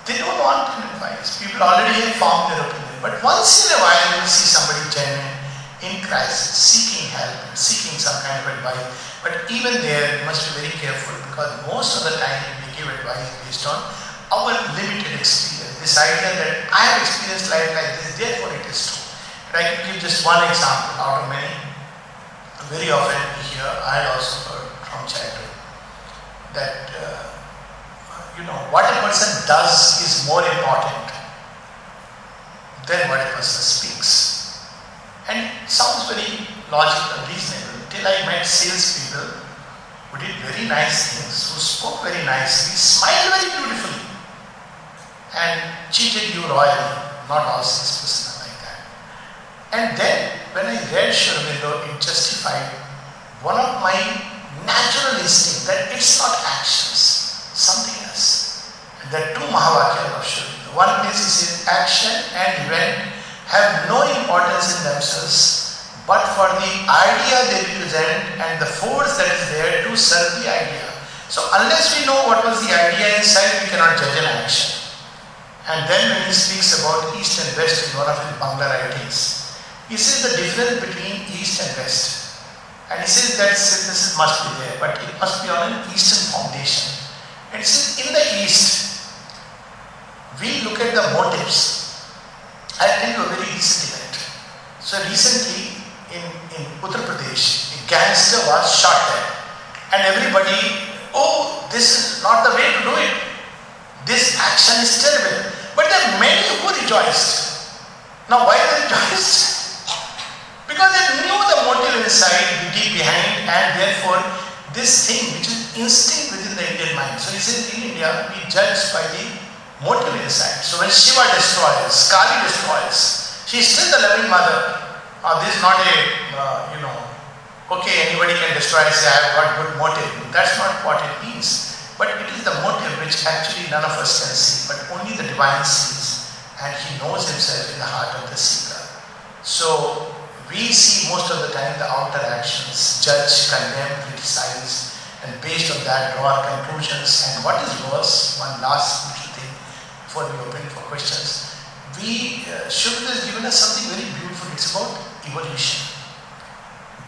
They don't want advice. People already have formed their opinion. But once in a while you will see somebody genuine in crisis, seeking help, seeking some kind of advice. But even there, you must be very careful because most of the time we give advice based on our limited experience. This idea that I have experienced life like this, therefore it is true. And I can give just one example out of many. Very often we hear, I had also heard from childhood, that what a person does is more important than what a person speaks. And it sounds very logical, reasonable, till I met salespeople who did very nice things, who spoke very nicely, smiled very beautifully, and cheated you royally. Not all salespersons are like that. And then, when I read Auroville, it justified one of my natural instincts that it's not actions, something else. And there are two Mahavakyas of Auroville. One place he says, action and event have no importance in themselves, but for the idea they represent and the force that is there to serve the idea. So unless we know what was the idea inside, we cannot judge an action. And then when he speaks about East and West in one of his Bangla writings, he says the difference between East and West. And he says that synthesis must be there, but it must be on an Eastern foundation. And he says in the East, we look at the motives. I'll tell you a very recent event. So recently in Uttar Pradesh, a gangster was shot there. And everybody, oh, this is not the way to do it. This action is terrible. But there are many who rejoiced. Now why they rejoiced? Because they knew the motive inside, the deep behind, and therefore this thing which is instinct within the Indian mind. So he says in India, we judge by the motive inside. So when Shiva destroys, Kali destroys, she is still the loving mother. This is not a, okay, anybody can destroy and say, I have got good motive. That's not what it means. But it is the motive which actually none of us can see, but only the divine sees. And he knows himself in the heart of the seeker. So we see most of the time the outer actions, judge, condemn, criticize, and based on that draw our conclusions. And what is worse, one last little thing before we open for questions, Shubham has given us something very beautiful. It's about evolution.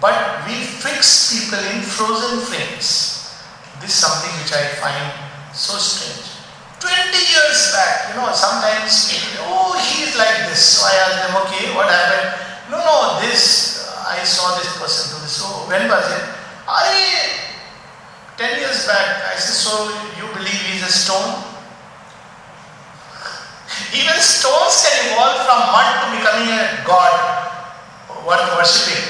But we fix people in frozen frames. This is something which I find so strange. 20 years back, sometimes people, oh, he is like this. So I ask them, okay, what happened? No, I saw this person do this. So when was it? 10 years back. I said, so you believe he is a stone? Even stones can evolve from mud to becoming a god worth worshipping.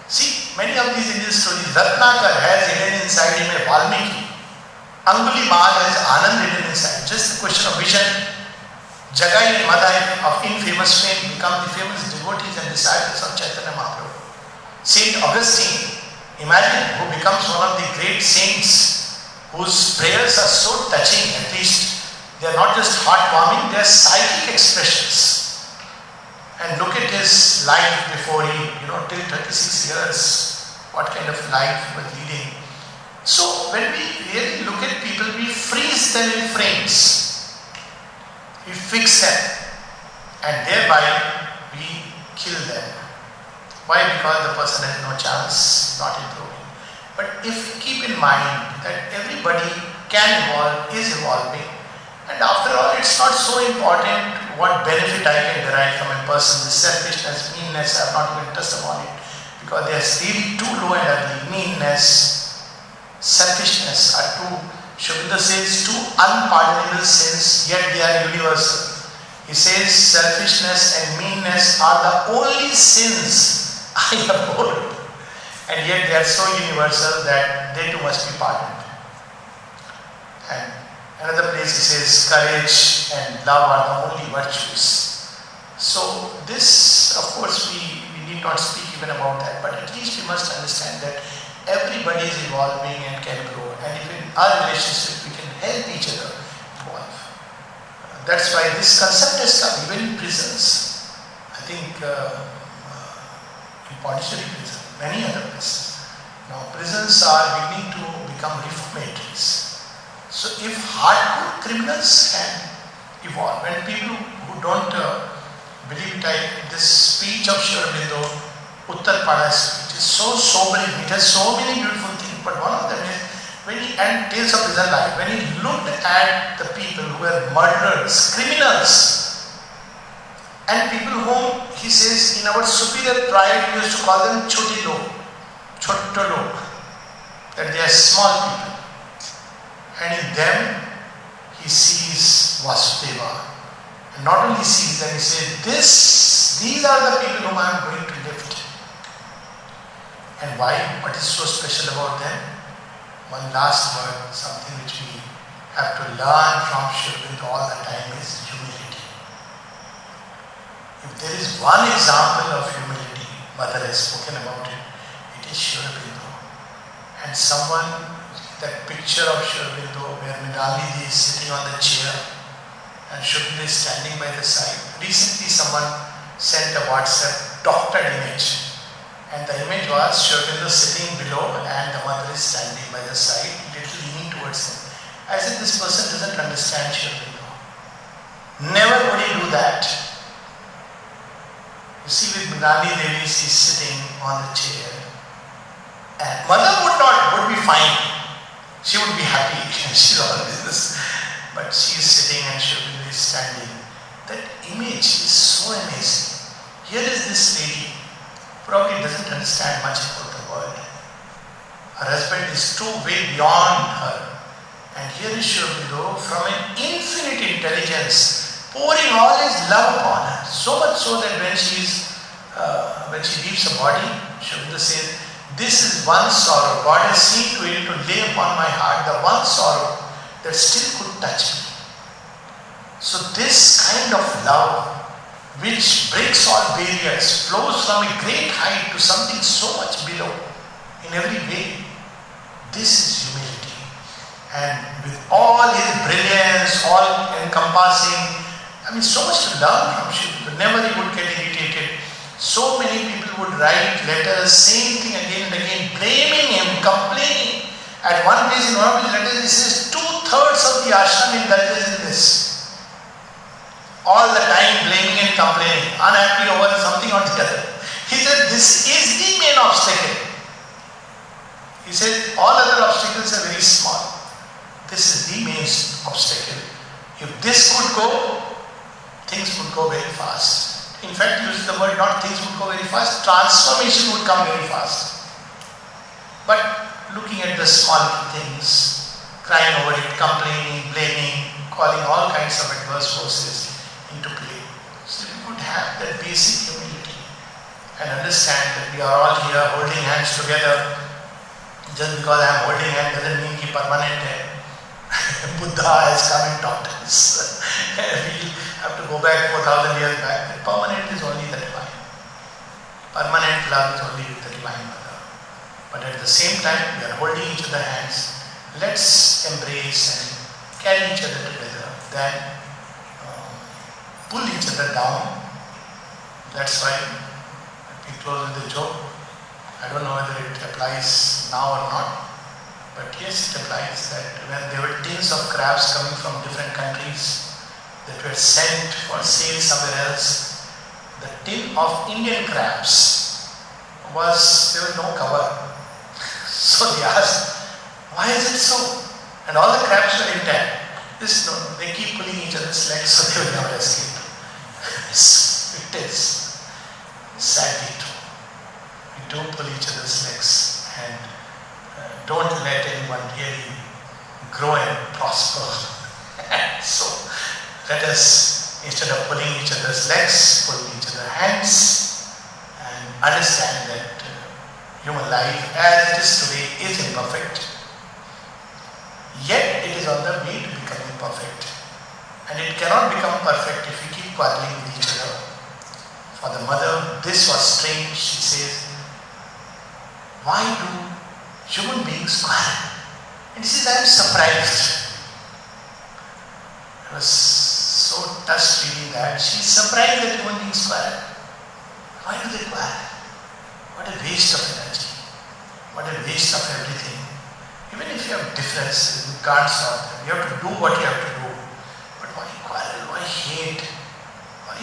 See, many of these Indian stories, Ratnakar has hidden inside him a Valmiki. Angulimal has Anand hidden inside. Just a question of vision. Jagai and Madai of infamous fame become the famous devotees and disciples of Chaitanya Mahaprabhu. Saint Augustine, imagine, who becomes one of the great saints whose prayers are so touching, at least they are not just heartwarming, they are psychic expressions. And look at his life before he, till 36 years, what kind of life he was leading. So when we really look at people, we freeze them in frames. We fix them. And thereby we kill them. Why? Because the person has no chance, not improving. But if we keep in mind that everybody can evolve, is evolving, and after all, it's not so important what benefit I can derive from a person. The selfishness, meanness, I have not even touched upon it because they are really too low and ugly. Meanness, selfishness are two, Shubham says, two unpardonable sins, yet they are universal. He says selfishness and meanness are the only sins I abhor, and yet they are so universal that they too must be pardoned. And another place he says courage and love are the only virtues. So this, of course, we need not speak even about that, but at least we must understand that everybody is evolving and can grow, and if in our relationship we can help each other evolve. That's why this concept has come even in prisons. I think in Pondicherry prison, many other places. Now prisons are beginning to become reformatories. So if hardcore criminals can evolve, and people who don't believe it, this speech of Sri Aurobindo, Uttar Pada speech, is so sobering. It has so many beautiful things, but one of them is and Tales of Prison Life, when he looked at the people who were murderers, criminals, and people whom he says in our superior pride we used to call them choti log, that they are small people. And in them, he sees Vasudeva. And not only sees them, he says, these are the people whom I am going to lift. And why? What is so special about them? One last word, something which we have to learn from Sri Aurobindo all the time is humility. If there is one example of humility, Mother has spoken about it, it is Sri Aurobindo. And someone, that picture of Sri Aurobindo where Mrinalini is sitting on the chair and Sri Aurobindo is standing by the side. Recently someone sent a WhatsApp doctored image, and the image was Sri Aurobindo sitting below and the mother is standing by the side, little leaning towards him. I said, this person doesn't understand Sri Aurobindo. Never would he do that. You see, with Mrinalini Devi, she is sitting on the chair, and mother would be fine. She would be happy, she's always this, but she is sitting and Sri Aurobindo is standing. That image is so amazing. Here is this lady, probably doesn't understand much about the world. Her husband is too way beyond her. And here is Sri Aurobindo from an infinite intelligence pouring all his love upon her. So much so that when she leaves the body, Sri Aurobindo says, this is one sorrow. God has seen to it to lay upon my heart the one sorrow that still could touch me. So this kind of love, which breaks all barriers, flows from a great height to something so much below in every way. This is humility. And with all his brilliance, all encompassing, so much to learn from Shiva. Never he would get irritated. So many people would write letters, same thing again and again, blaming him, complaining. At one place in one of his letters, he says 2/3 of the ashram indulges in this. All the time blaming and complaining, unhappy over something or the other. He said, this is the main obstacle. He said, all other obstacles are very small. This is the main obstacle. If this could go, things would go very fast. In fact, uses the word not things would go very fast, transformation would come very fast. But looking at the small things, crying over it, complaining, blaming, calling all kinds of adverse forces into play. So we could have that basic humility and understand that we are all here holding hands together. Just because I am holding hand doesn't mean कि permanent है. Buddha has come and taught us. We have to go back 4,000 years back. The permanent is only the divine. Permanent love is only with the divine mother. But at the same time, we are holding each other's hands. Let's embrace and carry each other together. Then pull each other down. That's why we close with the joke. I don't know whether it applies now or not, but yes, it applies that when there were tins of crabs coming from different countries that were sent for sale somewhere else, the tin of Indian crabs there was no cover. So they asked, why is it so? And all the crabs were intact. They keep pulling each other's legs so they will never escape. It is sadly true. We don't pull each other's legs and don't let anyone really grow and prosper. So let us, instead of pulling each other's legs, pull each other's hands and understand that human life as it is today is imperfect. Yet it is on the way to becoming perfect. And it cannot become perfect if we keep quarreling with each other. For the mother, this was strange. She says, why do human beings quarrel? And she says, I am surprised. I was so touched reading that. She is surprised that human beings quarrel. Why do they quarrel? What a waste of energy. What a waste of everything. Even if you have differences, you can't solve them. You have to do what you have to do. But why quarrel? Why hate? Why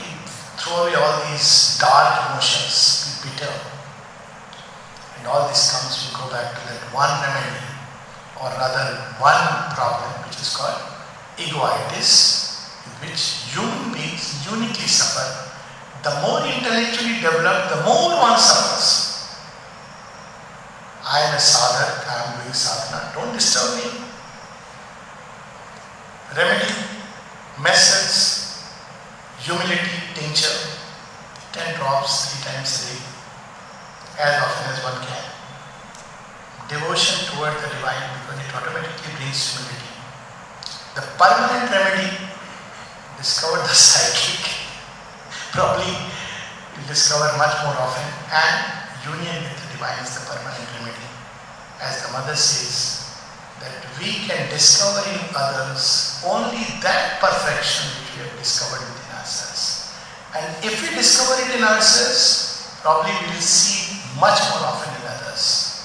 throw away all these dark emotions? Be bitter. And all this comes, we go back to that one remedy, or rather one problem, which is called egoitis, in which human beings uniquely suffer. The more intellectually developed, the more one suffers. I am a sadhak, I am doing sadhana, don't disturb me. Remedy, methods, humility, tincture, 10 drops 3 times a day, as often as one can. Devotion toward the divine, because it automatically brings humility. The permanent remedy, discover the psychic. Probably you'll discover much more often, and union with the divine is the permanent remedy. As the mother says, that we can discover in others only that perfection which we have discovered within ourselves. And if we discover it in ourselves, probably we will see much more often in others.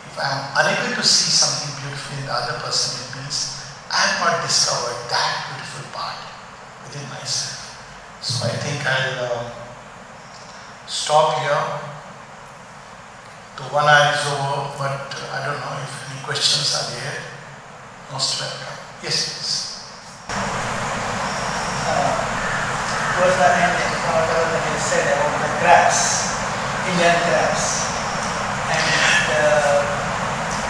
If I am unable to see something beautiful in the other person, it means I have not discovered that beautiful part within myself. So I think I'll stop here. The 1 hour is over, but I don't know if any questions are there. Most welcome. Yes, please. Towards the end, what you said about the crabs, Indian crabs. And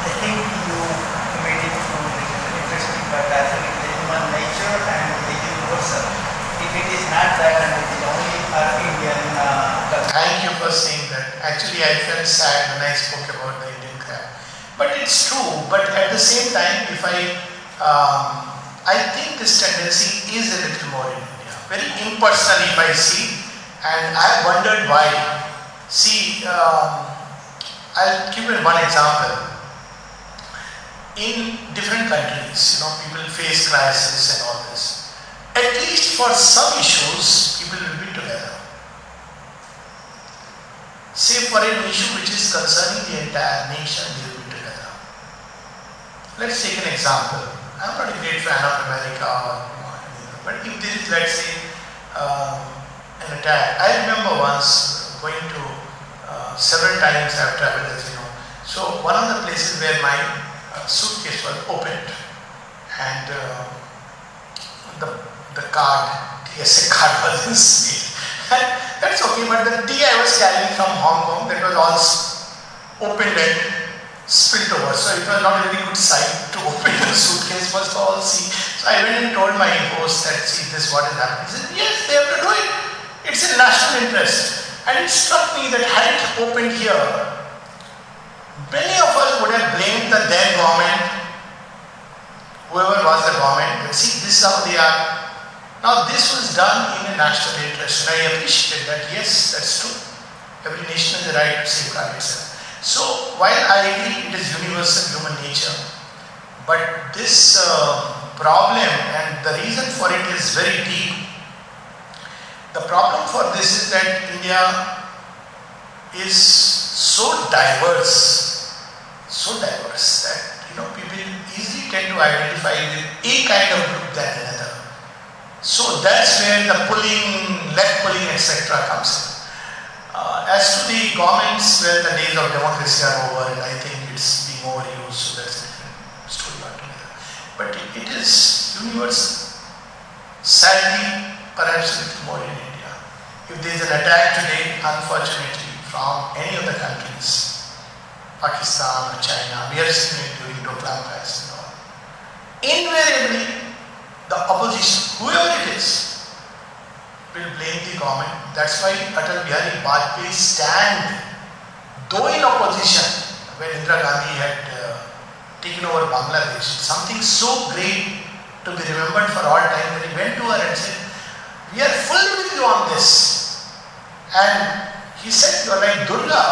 I think you made it so interesting by battling the human nature and the universal. If it is not that and it is only our Indian culture. Thank you for saying that. Actually, I felt sad when I spoke about the Indian crab. But it's true. But at the same time, if I think this tendency is a little more in India. Very impersonal if I see. And I have wondered why. See, I'll give you one example. In different countries, people face crisis and all this. At least for some issues, people will be together. Say for an issue which is concerning the entire nation, they will be together. Let's take an example. I'm not a great fan of America, but if there is, let's say, an attack. I remember once going to several times I have traveled, as you know. So one of the places where my suitcase was opened and the card, TSA card was inside. And that's okay, but the tea I was carrying from Hong Kong, that was all opened and spilled over. So it was not a very good sight to open the suitcase first of all, see. So I went and told my host that, see, this is what is happening. He said, yes, they have to do it. It's in national interest. And it struck me that had it opened here, many of us would have blamed the then government, whoever was the government, but see, this is how they are. Now this was done in a national interest, and I appreciate that. Yes, that's true. Every nation has the right to safeguard itself. So while I agree it is universal human nature, but this problem, and the reason for it is very deep. The problem for this is that India is so diverse that people easily tend to identify with a kind of group than another. So that's where the pulling, leg pulling, etc. comes in. As to the governments, well, the days of democracy are over, and I think it's being overused, so that's a different story altogether. But it is universal. Sadly, perhaps a little more in India. If there is an attack today, unfortunately, from any of the countries, Pakistan or China, we have seen it during Doklam crisis and all. Invariably, the opposition, whoever it is, will blame the government. That's why Atal Bihari Vajpayee stand, though in opposition, when Indira Gandhi had taken over Bangladesh, something so great to be remembered for all time, that he went to her and said, we are fully with you on this. And he said, you are like Durga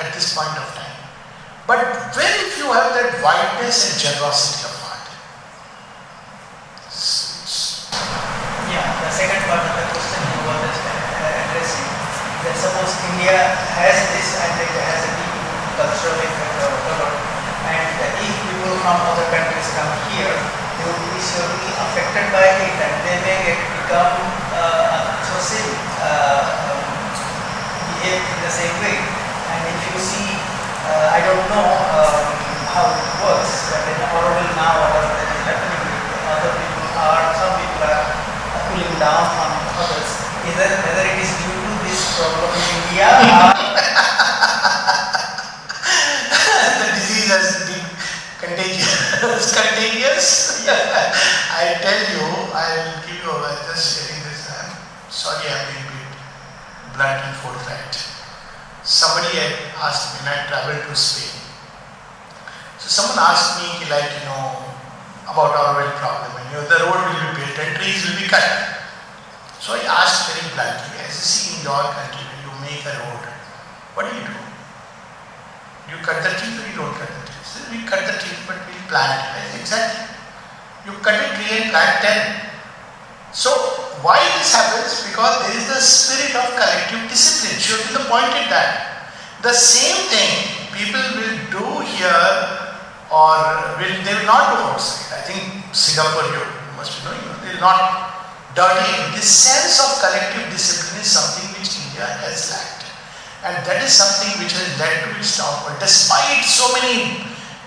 at this point of time. But very few have that wideness and generosity of heart. Yeah, the second part of the question you were addressing, that suppose India has this and it has a deep cultural effect or whatever, and if people from other countries come here, they will be surely affected by it and they may become socially behave in the same way. And if you see, I don't know how it works, but in Auroville now whatever that is happening, other people are, some people are pulling down on others. Whether it is due to this problem in India or the disease has been contagious. I tell you, I'll give you, just sharing this, I'm sorry I'm being a bit blunt and forthright. Somebody had asked me, when I traveled to Spain. So someone asked me, about Auroville problem, and the road will be built and trees will be cut. So I asked very bluntly, as you see in your country, when you make a road, what do? You cut the trees or you don't cut the trees? So we cut the trees, but we plant. I said, exactly. You cut a tree and plant 10. So why this happens? Because there is the spirit of collective discipline. Should be the point in that. The same thing people will do here, or they will not do outside. I think Singapore, you must be knowing, they will not dirty. This sense of collective discipline is something which India has lacked. And that is something which has led to its downfall. Despite so many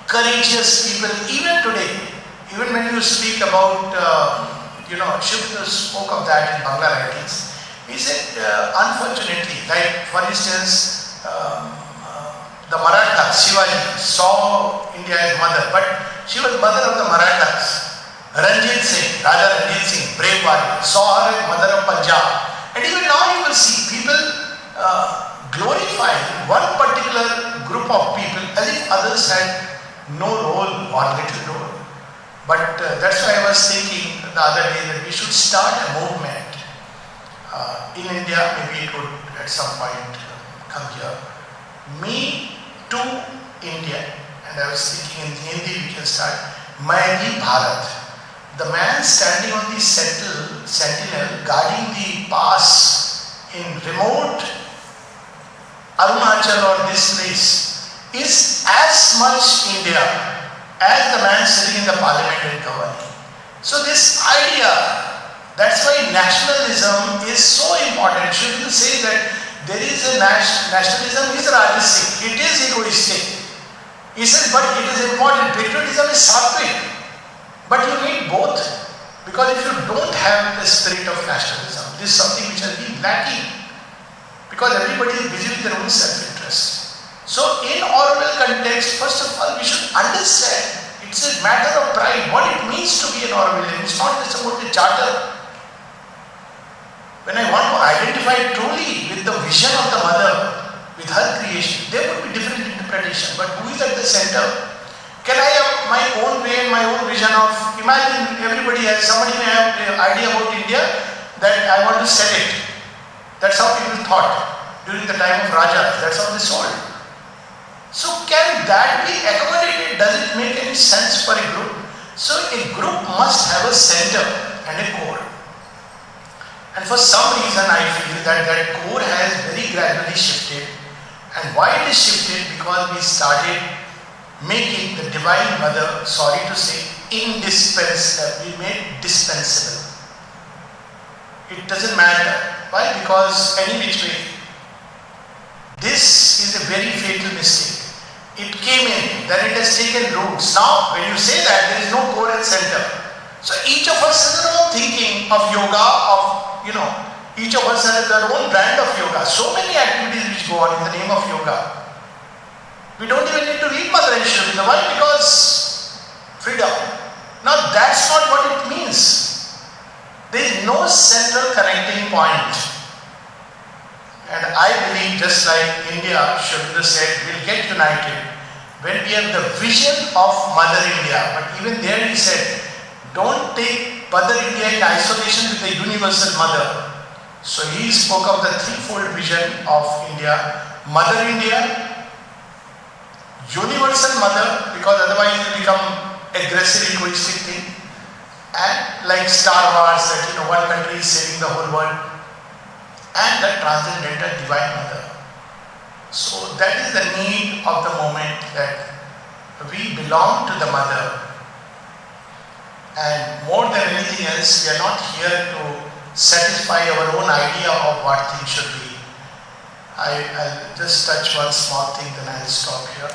courageous people, even today, even when you speak about, Shubhra spoke of that in Bangla writings. He said, unfortunately, like for instance, the Marathas, Shivaji, saw India as mother, but she was mother of the Marathas. Ranjit Singh, Raja Ranjit Singh, brave warrior, saw her as mother of Punjab. And even now you will see people glorifying one particular group of people as if others had no role or little role. But that's why I was thinking the other day that we should start a movement in India. Maybe it would at some point come here. Me to India. And I was thinking in Hindi we can start Main Bharat. The man standing on the sentinel guarding the pass in remote Arunachal or this place is as much India as the man sitting in the parliament and governing. So this idea, that's why nationalism is so important. Shouldn't say that there is a nationalism is rajasic, it is egoistic. He says, but it is important. Patriotism is sattvic. But you need both, because if you don't have the spirit of nationalism, this is something which has been lacking, because everybody is busy with their own self-interest. So in Auroville context, first of all, we should understand, it's a matter of pride, what it means to be an Aurovillian. It's not just about the charter. When I want to identify truly with the vision of the mother, with her creation, there would be different interpretation, but who is at the center? Can I have my own way and my own vision of, imagine everybody has, somebody may have an idea about India that I want to sell it. That's how people thought during the time of Rajas, that's how they sold. So can that be accommodated? Does it make any sense for a group? So a group must have a center and a core. And for some reason I feel that that core has very gradually shifted. And why it is shifted? Because we started making the Divine Mother, sorry to say, indispensable. We made dispensable. It doesn't matter. Why? Because any which way. This is a very fatal mistake. It came in, then it has taken roots. Now, when you say that, there is no core and center. So each of us has their own thinking of yoga, each of us has their own brand of yoga. So many activities which go on in the name of yoga. We don't even need to read Mother and Shiva. Why? Because freedom. Now that's not what it means. There is no central connecting point. And I believe just like India, Shabda said, will get united when we have the vision of Mother India. But even there he said, don't take Mother India in isolation with the universal mother. So he spoke of the threefold vision of India. Mother India, universal mother, because otherwise it will become aggressive, egoistic thing, and like Star Wars, that one country is saving the whole world, and the transcendental Divine Mother. So that is the need of the moment, that we belong to the Mother, and more than anything else, we are not here to satisfy our own idea of what things should be. I'll just touch one small thing, then I'll stop here.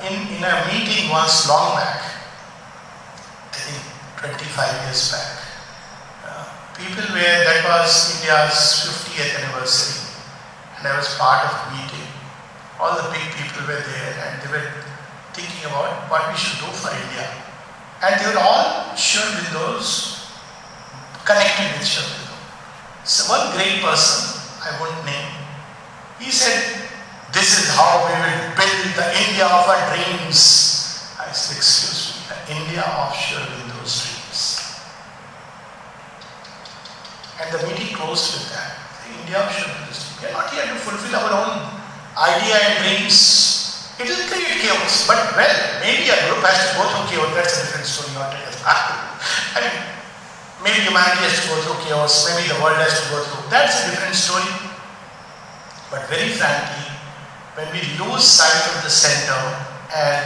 In a meeting once long back, I think 25 years back, that was India's 50th anniversary, and I was part of the meeting. All the big people were there, and they were thinking about what we should do for India. And they were all Sri Aurovilles, connected with Sri Aurovilles. So one great person, I won't name, he said, this is how we will build the India of our dreams. I said, excuse me, the India of Sri Aurovilles' dreams. And the meeting closed with that. The India of Sri Aurovilles' dreams. We are not here to fulfill our own idea and dreams. It will create chaos. But well, maybe a group has to go through chaos. That's a different story altogether. I mean, maybe humanity has to go through chaos. Maybe the world has to go through. That's a different story. But very frankly, when we lose sight of the center, and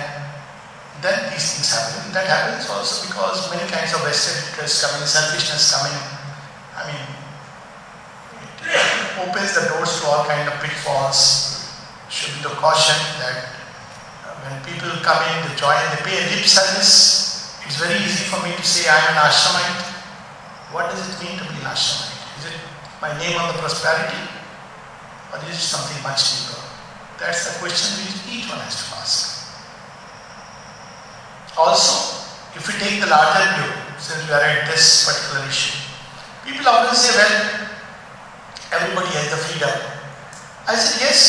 then these things happen. And that happens also because many kinds of vested interests coming, selfishness coming. I mean, it opens the doors to all kinds of pitfalls. Should be the caution that when people come in, they join, they pay a lip service. It's very easy for me to say I'm an ashramite. What does it mean to be an ashramite? Is it my name on the prosperity? Or is it something much deeper? That's the question which each one has to ask. Also, if we take the larger view, since we are at this particular issue, people often say, well, everybody has the freedom. I said, yes.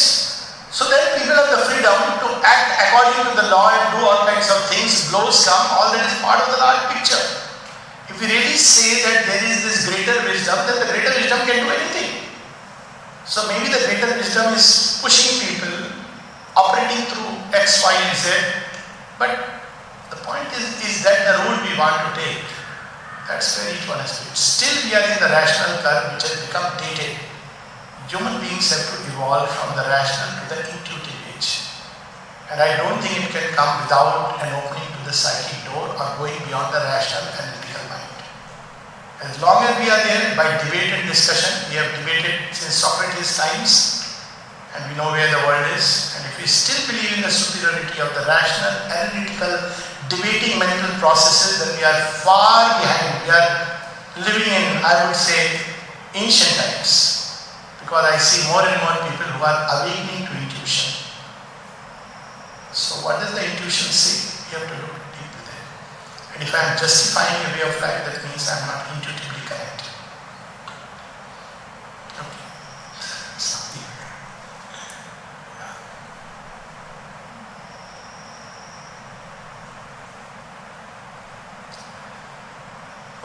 So then people have the freedom to act according to the law and do all kinds of things, blows come, all that is part of the large picture. If we really say that there is this greater wisdom, then the greater wisdom can do anything. So maybe the greater wisdom is pushing people, operating through X, Y, and Z. But the point is that the route we want to take, that's where each one has to be. Still we are in the rational curve which has become dated. Human beings have to evolve from the rational to the intuitive age. And I don't think it can come without an opening to the psychic door or going beyond the rational analytical mind. As long as we are there by debate and discussion, we have debated since Socrates' times and we know where the world is. And if we still believe in the superiority of the rational, analytical, debating mental processes, then we are far behind. We are living in, I would say, ancient times. Because I see more and more people who are awakening to intuition. So what does the intuition say? We have to look deep within. And if I am justifying a way of life, that means I am not intuitively correct. Okay. Something. Yeah.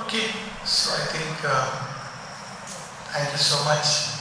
Okay, so I think thank you so much.